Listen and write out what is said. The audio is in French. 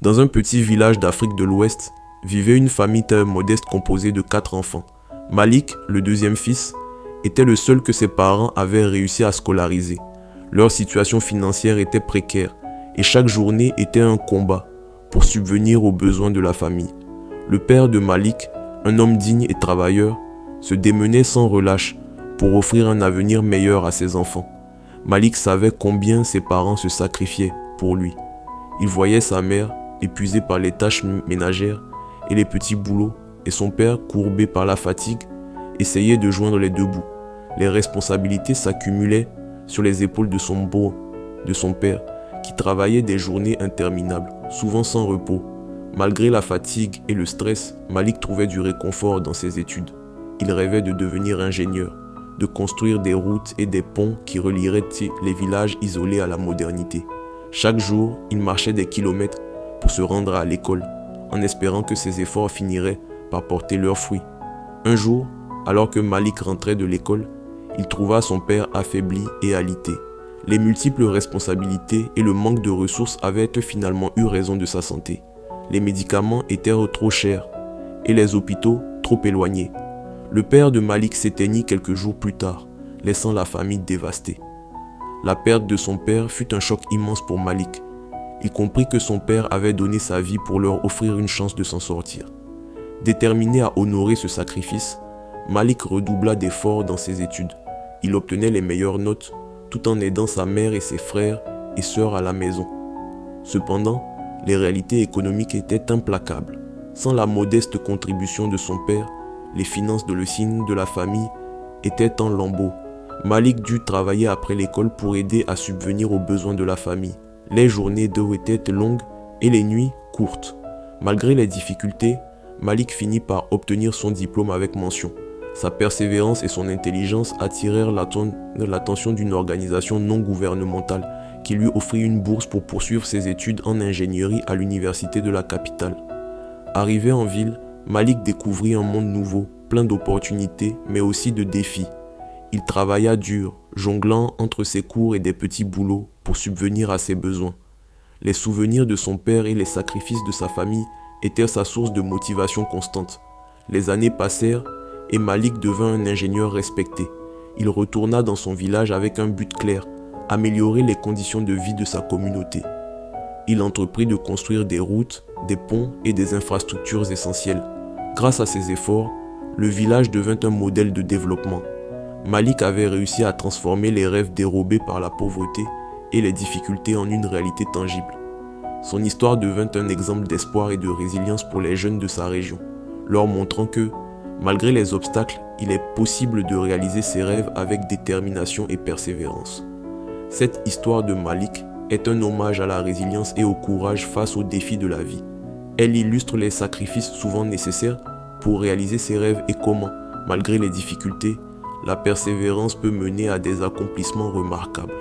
Dans un petit village d'Afrique de l'Ouest, vivait une famille très modeste composée de 4 enfants. Malik, le deuxième fils, était le seul que ses parents avaient réussi à scolariser. Leur situation financière était précaire et chaque journée était un combat pour subvenir aux besoins de la famille. Le père de Malik, un homme digne et travailleur, se démenait sans relâche pour offrir un avenir meilleur à ses enfants. Malik savait combien ses parents se sacrifiaient pour lui. Il voyait sa mère, épuisée par les tâches ménagères et les petits boulots, et son père, courbé par la fatigue, essayait de joindre les deux bouts. Les responsabilités s'accumulaient sur les épaules de son père, qui travaillait des journées interminables, souvent sans repos. Malgré la fatigue et le stress, Malik trouvait du réconfort dans ses études. Il rêvait de devenir ingénieur, de construire des routes et des ponts qui relieraient les villages isolés à la modernité. Chaque jour, il marchait des kilomètres pour se rendre à l'école, en espérant que ses efforts finiraient par porter leurs fruits. Un jour, alors que Malik rentrait de l'école, il trouva son père affaibli et alité. Les multiples responsabilités et le manque de ressources avaient finalement eu raison de sa santé. Les médicaments étaient trop chers et les hôpitaux trop éloignés. Le père de Malik s'éteignit quelques jours plus tard, laissant la famille dévastée. La perte de son père fut un choc immense pour Malik. Il comprit que son père avait donné sa vie pour leur offrir une chance de s'en sortir. Déterminé à honorer ce sacrifice, Malik redoubla d'efforts dans ses études. Il obtenait les meilleures notes, tout en aidant sa mère et ses frères et sœurs à la maison. Cependant, les réalités économiques étaient implacables. Sans la modeste contribution de son père, les finances de la famille étaient en lambeaux. Malik dut travailler après l'école pour aider à subvenir aux besoins de la famille. Les journées étaient longues et les nuits courtes. Malgré les difficultés, Malik finit par obtenir son diplôme avec mention. Sa persévérance et son intelligence attirèrent l'attention d'une organisation non gouvernementale qui lui offrit une bourse pour poursuivre ses études en ingénierie à l'université de la capitale. Arrivé en ville, Malik découvrit un monde nouveau, plein d'opportunités, mais aussi de défis. Il travailla dur, jonglant entre ses cours et des petits boulots pour subvenir à ses besoins. Les souvenirs de son père et les sacrifices de sa famille étaient sa source de motivation constante. Les années passèrent et Malik devint un ingénieur respecté. Il retourna dans son village avec un but clair, améliorer les conditions de vie de sa communauté. Il entreprit de construire des routes, des ponts et des infrastructures essentielles. Grâce à ses efforts, le village devint un modèle de développement. Malik avait réussi à transformer les rêves dérobés par la pauvreté et les difficultés en une réalité tangible. Son histoire devint un exemple d'espoir et de résilience pour les jeunes de sa région, leur montrant que, malgré les obstacles, il est possible de réaliser ses rêves avec détermination et persévérance. Cette histoire de Malik est un hommage à la résilience et au courage face aux défis de la vie. Elle illustre les sacrifices souvent nécessaires pour réaliser ses rêves et comment, malgré les difficultés, la persévérance peut mener à des accomplissements remarquables.